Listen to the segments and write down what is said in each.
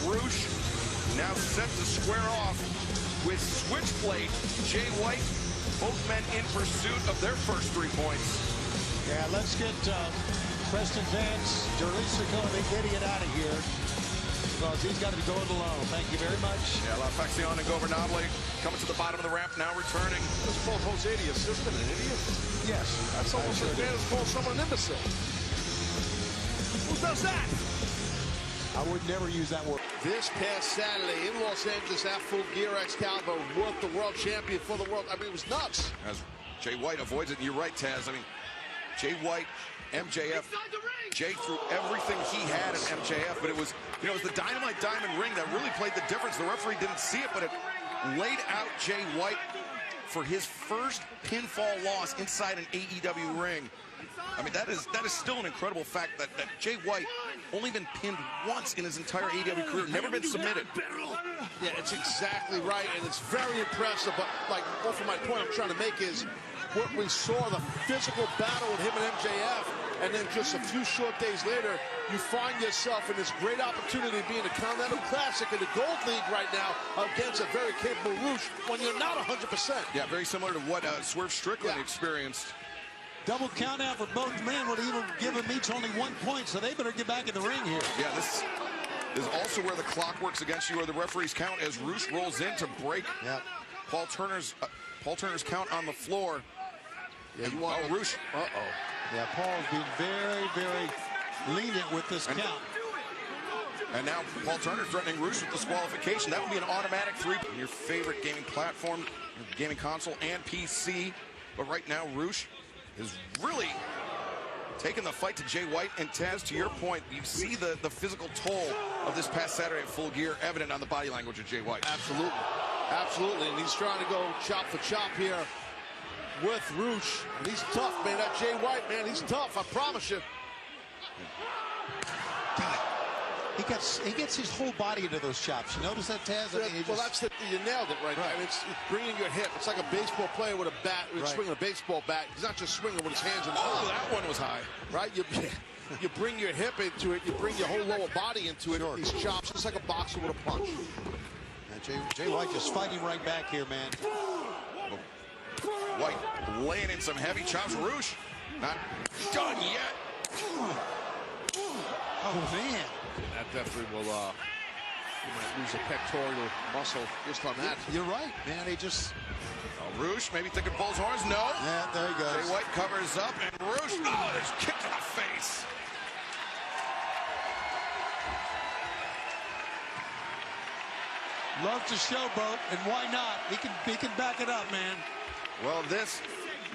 Roosh now set to square off with Switchblade. Jay White, both men in pursuit of their first 3 points. Yeah, let's get Preston Vance, Derlisa Big Idiot out of here, because he's got to be going alone. Thank you very much. Yeah, La Facción and Governable coming to the bottom of the ramp, now returning. Let's call Jose the assistant an idiot. Yes. That's almost as bad as calling someone an imbecile. Who does that? I would never use that word. This past Saturday in Los Angeles at Full Gear, Excalibur was the world champion for the world. I mean, it was nuts. As Jay White avoids it, and you're right, Taz. I mean, Jay White, MJF, Jay threw everything he had at MJF, but it was, you know, it was the Dynamite Diamond ring that really played the difference. The referee didn't see it, but it laid out Jay White for his first pinfall loss inside an AEW ring. I mean, that is still an incredible fact that Jay White only been pinned once in his entire AEW career, never been submitted. Yeah, it's exactly right, and it's very impressive. But like, off of my point I'm trying to make is what we saw, the physical battle with him and MJF, and then just a few short days later, you find yourself in this great opportunity of being a Continental Classic in the Gold League right now against a very capable Roosh when you're not 100%. Yeah, very similar to what Swerve Strickland experienced. Double count out for both men would even give them each only 1 point, so they better get back in the ring here. Yeah, this is also where the clock works against you, or the referees count as Roosh rolls in to break Paul Turner's count on the floor. Yeah, you want Roosh. Yeah, Paul's being very, very lenient with this count. And now Paul Turner threatening Roosh with disqualification. That would be an automatic 3. Your favorite gaming platform, your gaming console, and PC. But right now, Roosh is really taking the fight to Jay White. And Taz, to your point, you see the physical toll of this past Saturday at Full Gear evident on the body language of Jay White. Absolutely. Absolutely. And he's trying to go chop for chop here with Roosh. And he's tough, man. That Jay White, man, he's tough. I promise you. God, he gets his whole body into those chops. You notice that, Taz? I mean, well, you nailed it right. I mean, it's bringing your hip. It's like a baseball player with a bat, swinging a baseball bat. He's not just swinging with his hands in the Oh, that one was high. Right? You bring your hip into it. You bring your whole lower body into it. These chops, just like a boxer with a punch. Jay White just fighting right back here, man. White laying in some heavy chops. Roosh not done yet. Oh, man. That definitely will, you might lose a pectoral muscle just on that. You're right, man. He just... Roosh maybe thinking bull's horns. No. Yeah, there he goes. Jay White covers up, and Roosh, there's a kick to the face. Love to showboat, and why not? He can back it up, man. Well, this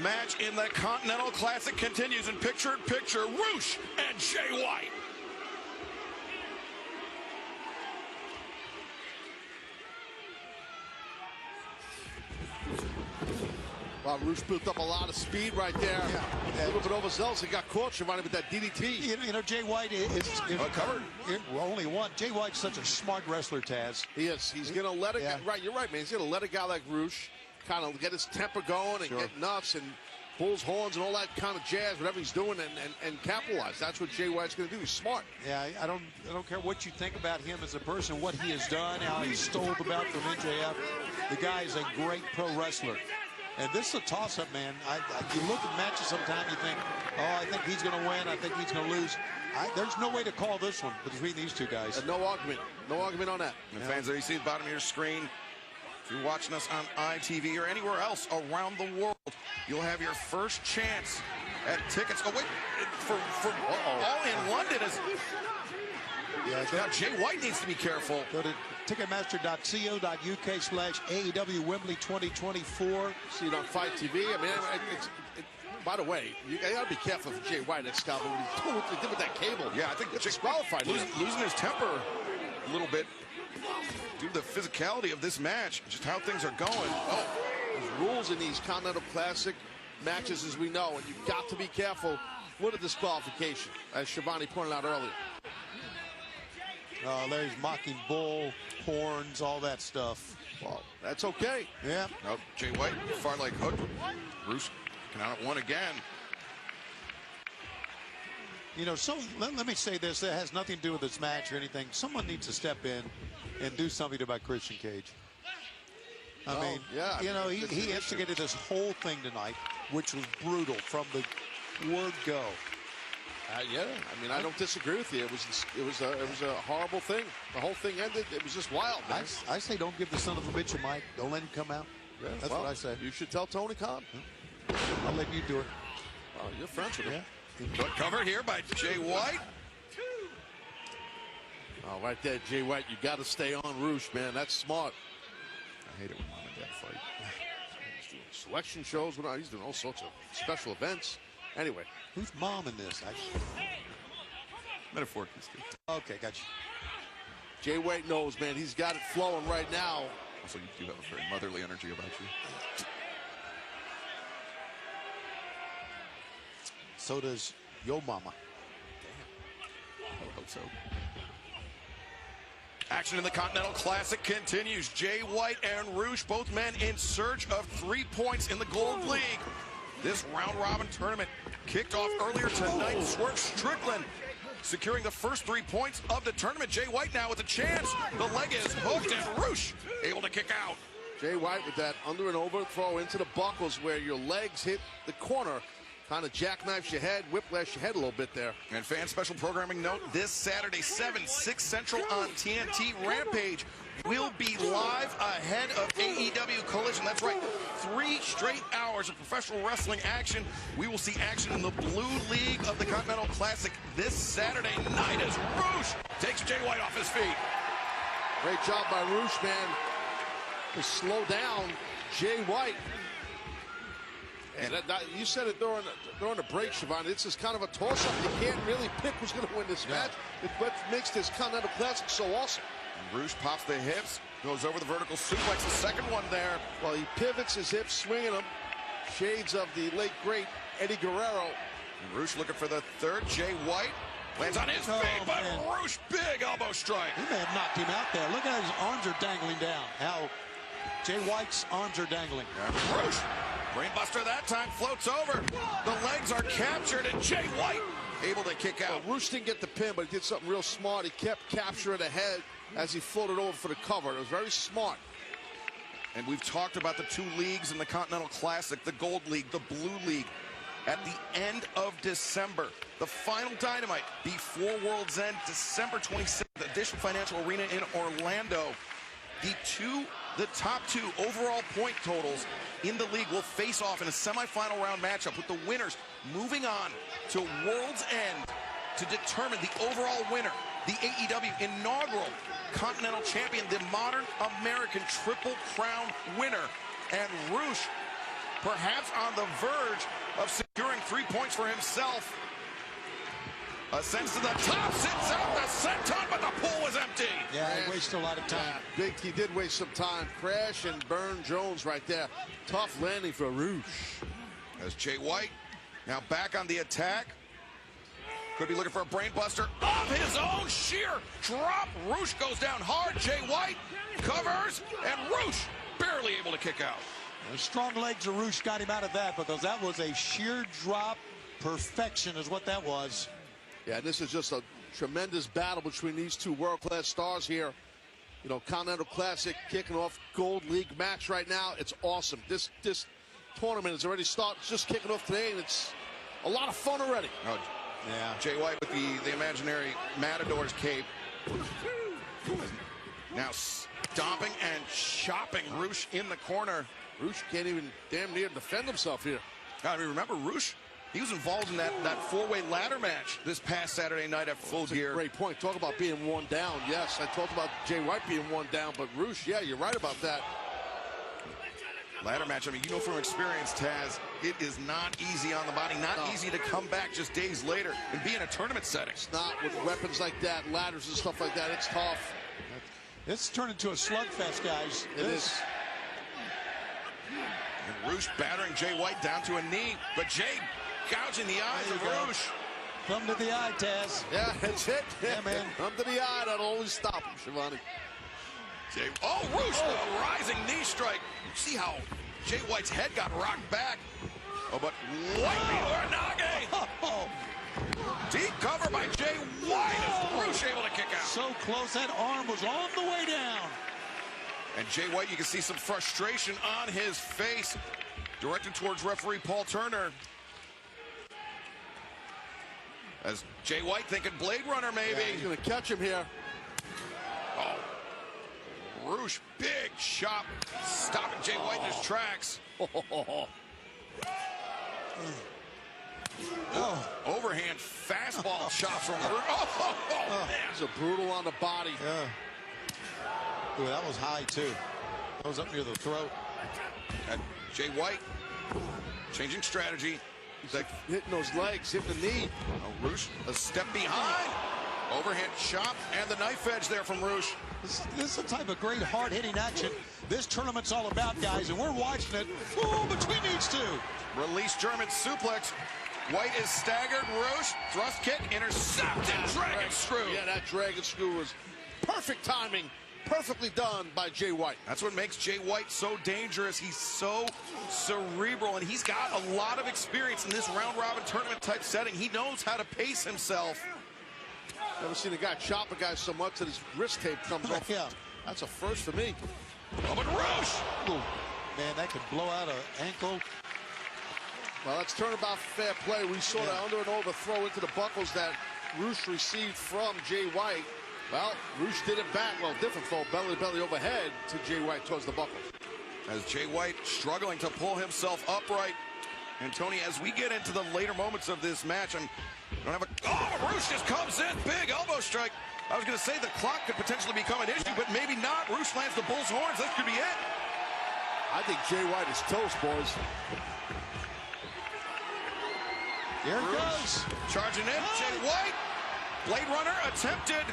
match in the Continental Classic continues in picture-in-picture. Roosh and Jay White. Wow, Roosh built up a lot of speed right there. Yeah. A little bit overzealous. He got caught, Shivani, with that DDT. You know, Jay White is covered. Only one. Jay White's such a smart wrestler, Taz. He is. He's going to let it. Right, you're right, man. He's going to let a guy like Roosh kind of get his temper going and get nuts and bull's horns and all that kind of jazz, whatever he's doing, and capitalize. That's what Jay White's going to do. He's smart. Yeah, I don't care what you think about him as a person, what he has done, how he stole the belt from MJF. The guy is a great pro wrestler. And this is a toss-up, man. You look at matches sometimes, you think, oh, I think he's going to win. I think he's going to lose. There's no way to call this one between these two guys. No argument. No argument on that. And fans, there you see the bottom of your screen. If you're watching us on ITV or anywhere else around the world, you'll have your first chance at tickets. Oh, wait, for All In London. Now, Jay White needs to be careful. Go to ticketmaster.co.uk/AEW Wembley 2024. See it on Fight TV. I mean, by the way, you got to be careful for Jay White, Excalibur, what he did with that cable. Yeah, I think Jay disqualified. Losing his temper a little bit due to the physicality of this match, just how things are going. Oh, there's rules in these Continental Classic matches, as we know, and you've got to be careful with a disqualification, as Shivani pointed out earlier. Larry's mocking bull, horns, all that stuff. Well, that's okay. Yeah. Oh, Jay White, far leg hook. Bruce can out at one again. You know, so let me say this. That has nothing to do with this match or anything. Someone needs to step in and do something about Christian Cage. I mean, yeah, you know, he instigated this whole thing tonight, which was brutal from the word go. Yeah, I mean, I don't disagree with you. It was a horrible thing. The whole thing ended. It was just wild, man. I say don't give the son of a bitch a mic. Don't let him come out. Yeah, that's what I say. You should tell Tony Khan. I'll let you do it. Oh, you're friends with him. Yeah. Good cover here by Jay White. Oh, right there, Jay White. You got to stay on Roosh, man. That's smart. I hate it when mom and dad fight. He's doing selection shows. He's doing all sorts of special events. Anyway. Who's mom in this? Metaphorically speaking. Okay, gotcha. Jay White knows, man. He's got it flowing right now. Also, you do have a very motherly energy about you. So does yo mama. Damn. I would hope so. Action in the Continental Classic continues. Jay White and Roosh, both men in search of 3 points in the Gold League. This round-robin tournament kicked off earlier tonight. Swerve Strickland securing the first 3 points of the tournament. Jay White now with a chance. The leg is hooked, and Roosh able to kick out. Jay White with that under and over throw into the buckles where your legs hit the corner. Kind of jackknifes your head, whiplash your head a little bit there. And fan special programming note, this Saturday, 7, 6 Central on TNT. Rampage will be live ahead of AEW Collision. That's right, 3 straight hours of professional wrestling action. We will see action in the Blue League of the Continental Classic this Saturday night as Roosh takes Jay White off his feet. Great job by Roosh, man, to slow down Jay White. And you said it during the break, Siobhan. It's just kind of a toss-up. You can't really pick who's going to win this match. It's what makes this Continental Classic so awesome. And Roosh pops the hips, goes over the vertical suplex, the second one there. Well, he pivots his hips, swinging them. Shades of the late, great Eddie Guerrero. And Roosh looking for the third. Jay White lands on his feet, but Roosh, big elbow strike. He may have knocked him out there. Look at how his arms are dangling down. How Jay White's arms are dangling. Yeah, Roosh. Brainbuster that time floats over. The legs are captured, and Jay White able to kick out. Well, Roosh didn't get the pin, but he did something real smart. He kept capturing the head as he floated over for the cover. It was very smart. And we've talked about the 2 leagues in the Continental Classic, the Gold League, the Blue League. At the end of December, the final Dynamite before World's End, December 26th, Addition Financial Arena in Orlando. The top 2 overall point totals in the league will face off in a semifinal round matchup, with the winners moving on to World's End to determine the overall winner, the AEW inaugural Continental Champion, the modern American Triple Crown winner. And Roosh, perhaps on the verge of securing 3 points for himself. Ascends to the top, sits out the senton, but the pool was empty. Yeah, he wasted a lot of time. He did waste some time. Crash and burn Jones right there. Tough landing for Roosh. As Jay White now back on the attack. Could be looking for a brainbuster of his own sheer drop. Roosh goes down hard. Jay White covers, and Roosh barely able to kick out. The strong legs of Roosh got him out of that, because that was a sheer drop. Perfection is what that was. Yeah, this is just a tremendous battle between these 2 world-class stars here. You know, Continental Classic kicking off Gold League match right now. It's awesome. This tournament is already started, just kicking off today, and it's a lot of fun already. Oh, yeah. Jay White with the imaginary Matador's cape. Now stomping and chopping Roosh in the corner. Roosh can't even damn near defend himself here. I mean, remember Roosh? He was involved in that 4-way ladder match this past Saturday night at Full Gear. Great point. Talk about being worn down. Yes, I talked about Jay White being worn down, but Roosh, yeah, you're right about that. Ladder match, I mean, you know from experience, Taz, it is not easy on the body, not easy to come back just days later and be in a tournament setting. It's not with weapons like that, ladders and stuff like that. It's tough. It's turned into a slugfest, guys. It is. And Roosh battering Jay White down to a knee, but Jay gouging the eyes of Roosh. Thumb to the eye, Taz. Yeah, that's it. Yeah, man. Thumb to the eye, that'll always stop him, Shivani. Roosh, the rising knee strike. See how Jay White's head got rocked back. Oh, but White Uranage. Deep cover by Jay White as Roosh able to kick out. So close, that arm was on the way down. And Jay White, you can see some frustration on his face, directed towards referee Paul Turner. As Jay White thinking Blade Runner maybe. Yeah, he's going to catch him here. Oh. Roosh, big shot, stopping Jay White in his tracks. Overhand fastball shots from Roosh. He's a brutal on the body. Yeah. Ooh, that was high too. That was up near the throat. And Jay White changing strategy. He's like hitting those legs, hitting the knee. Oh, Roosh, a step behind. Overhand chop and the knife edge there from Roosh. This is the type of great hard-hitting action this tournament's all about, guys, and we're watching it between these two. Release German suplex. White is staggered. Roosh, thrust kick, intercepted. Dragon screw. Yeah, that dragon screw was perfect timing. Perfectly done by Jay White. That's what makes Jay White so dangerous. He's so cerebral, and he's got a lot of experience in this round-robin tournament type setting. He knows how to pace himself. Never seen a guy chop a guy so much that his wrist tape comes off. Yeah. That's a first for me. Oh, but Roosh! Ooh, man, that could blow out an ankle. Well, let's turn about fair play. We saw the under and over throw into the buckles that Roosh received from Jay White. Well, Roosh did it back. Well, different throw, belly-to-belly overhead to Jay White towards the buckles. As Jay White struggling to pull himself upright. And Tony, as we get into the later moments of this match, I don't have a... Oh, Roosh just comes in. Big elbow strike. I was going to say the clock could potentially become an issue, but maybe not. Roosh lands the bull's horns. This could be it. I think Jay White is toast, boys. Here it goes. Charging in. Jay White. Blade Runner attempted.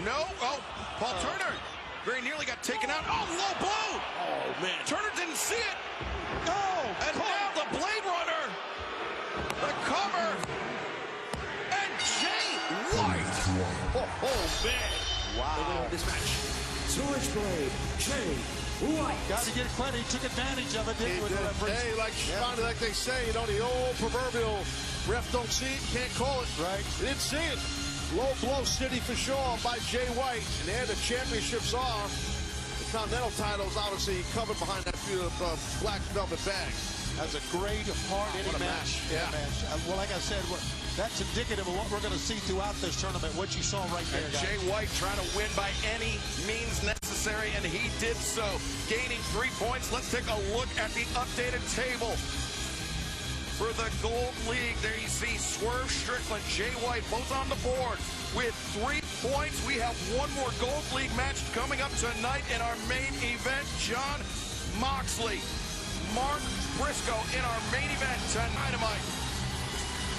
No. Oh, Paul Turner very nearly got taken out. Oh, low blow. Oh, man. Turner didn't see it. Oh, And now the Blade Runner. The cover. And Jay White. Oh, man. wow. This match, Switchblade, Jay White. Got to get credit. He took advantage of it, didn't he, with the referees? Hey, like they say, you know, the old proverbial ref don't see it, can't call it. Right. They didn't see it. Low blow city for sure by Jay White. And there the championships are. The Continental titles obviously covered behind that black velvet bag. That's a great hard-hitting What a match. match. Yeah. Well, like I said, that's indicative of what we're going to see throughout this tournament, what you saw right there, And guys. Jay White trying to win by any means necessary, and he did so, gaining 3 points. Let's take a look at the updated table. For the Gold League, there you see Swerve Strickland, Jay White, both on the board with 3 points. We have one more Gold League match coming up tonight in our main event. Jon Moxley, Mark Briscoe in our main event tonight. Dynamite,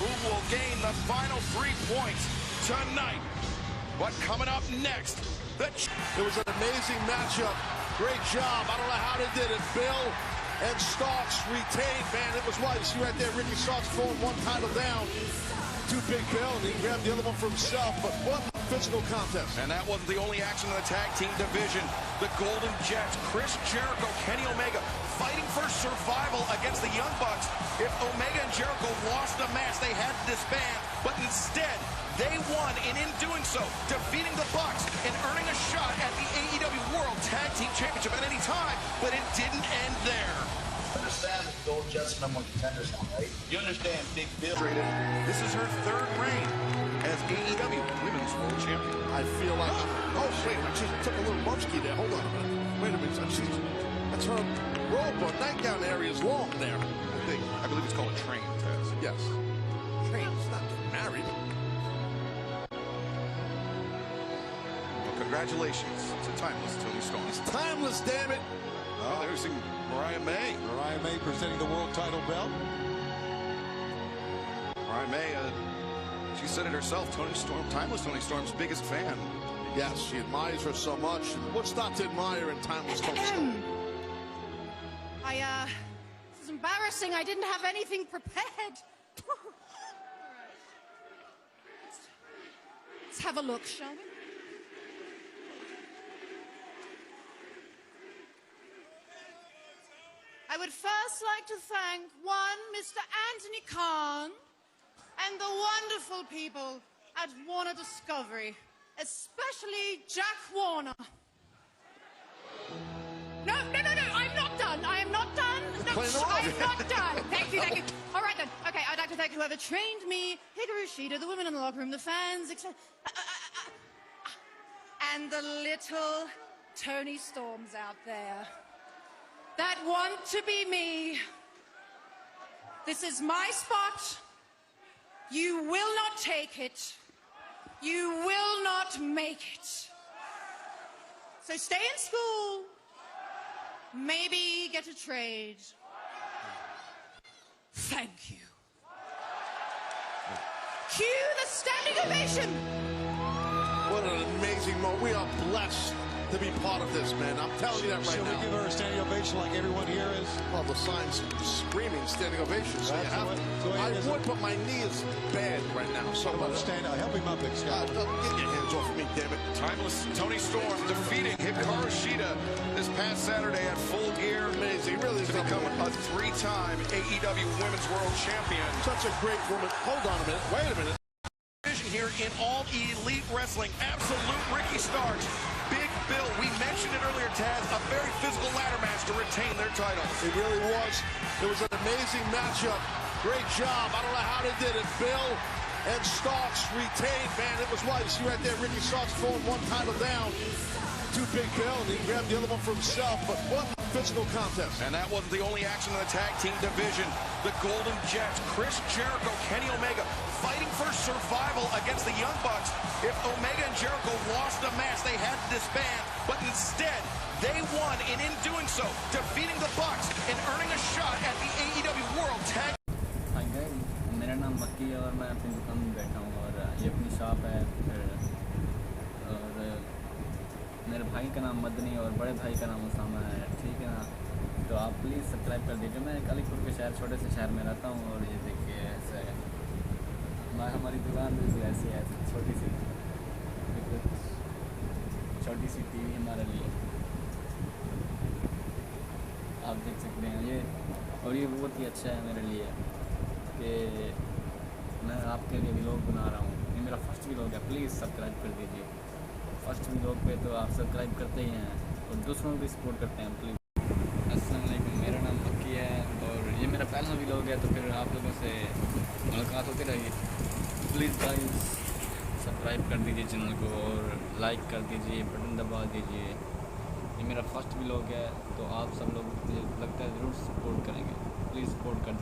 who will gain the final 3 points tonight. But coming up next, it was an amazing matchup. Great job. I don't know how they did it. Bill and Starks retained, man. It was wild. You see right there, Ricky Starks throwing one title down to Big Bill, and he grabbed the other one for himself. But what a physical contest. And that wasn't the only action in the tag team division. The Golden Jets, Chris Jericho, Kenny Omega, fighting for survival against the Young Bucks. If Omega and Jericho lost the match, they had to disband. But instead, they won, and in doing so, defeating the Bucks and earning a shot at the AEW World Tag Team Championship at any time. But it didn't end there. You understand that the Golden Jets are number 1 contenders now, right? You understand Big Bill. This is her 3rd reign as AEW Women's World Champion. I feel like, oh, wait, I just took a little munchkie there. Hold on a minute. Wait a minute. That's her robe or nightgown area is long there. I believe it's called a train, Taz. Yes. Train, it's not married. Well, congratulations to Timeless Tony Storm. It's timeless, damn it. Oh, there's Mariah May. Mariah May presenting the world title belt. Mariah May, she said it herself, Timeless Tony Storm's biggest fan. Yes, she admires her so much. What's not to admire in timeless Tony Storm? This is embarrassing. I didn't have anything prepared. Let's have a look, shall we? I would first like to thank Mr. Anthony Khan, and the wonderful people at Warner Discovery, especially Jack Warner. No, I'm not done. I am not done. No, I'm not done. Thank you. All right, then. Okay, I'd like to thank whoever trained me, Hikaru Shida, the women in the locker room, the fans, etc. And the little Tony Storms out there that want to be me. This is my spot. You will not take it. You will not make it. So stay in school. Maybe get a trade. Thank you. Cue the standing ovation. What an amazing moment. We are blessed to be part of this, man. I'm telling you that right now. Should we give her a standing ovation like everyone here is? Well, the sign's screaming standing ovation, so you have to. So I would, but my knee is bad right now. So Stand up. Help him up, Big Scott. Get your hands off of me, damn it. Timeless Tony Storm defeating Hikaru Shida this past Saturday at Full Gear. Amazing, really To become a three-time AEW Women's World Champion. Such a great woman. Hold on a minute. Wait a minute. Here in All Elite Wrestling, absolute Ricky Starks, Big Bill. We mentioned it earlier, Taz, a very physical ladder match to retain their titles. It really was. It was an amazing matchup. Great job. I don't know how they did it. Bill and Starks retained, man. It was what? You see right there, Ricky Starks throwing one title down to Big Bill, and he grabbed the other one for himself. But what a physical contest. And that wasn't the only action in the tag team division. The Golden Jets, Chris Jericho, Kenny Omega, fighting for survival against the Young Bucks. If Omega and Jericho lost the match, they had to disband. But instead, they won, and in doing so, defeating the Bucks and earning a shot at the AEW World Tag. Hi guys, मेरा नाम मक्की है और मैं अपनी दुकान में बैठा हूँ और ये अपनी शॉप है और मेरे भाई का नाम मदनी और बड़े भाई का नाम उसामा है, ठीक है ना। तो आप प्लीज़ सब्सक्राइब कर दीजिए। मैं अलीपुर के शहर, छोटे से शहर में रहता हूँ और ये देखिए ऐसा है। हमारी दुकान भी ऐसी है, छोटी सी टीवी हमारे लिए आप देख सकते हैं ये। और ये बहुत ही अच्छा है मेरे लिए कि मैं आपके लिए व्लॉग बना रहा हूँ। ये मेरा फर्स्ट व्लॉग है, प्लीज़ सब्सक्राइब कर दीजिए। फर्स्ट व्लॉग पे तो आप सब्सक्राइब करते ही हैं और दूसरों को भी सपोर्ट करते हैं, प्लीज़। अस्सलाम वालेकुम, मेरा नाम मक्की है और ये मेरा पहला व्लॉग है, तो फिर आप लोगों से मुलाकात होती रहेगी। प्लीज़ गाइस सब्सक्राइब कर दीजिए चैनल को और लाइक कर दीजिए, बटन दबा दीजिए। ये मेरा फर्स्ट व्लॉग है, तो आप सब लोग मुझे लगता है ज़रूर सपोर्ट करेंगे। प्लीज़ सपोर्ट कर दीजिए।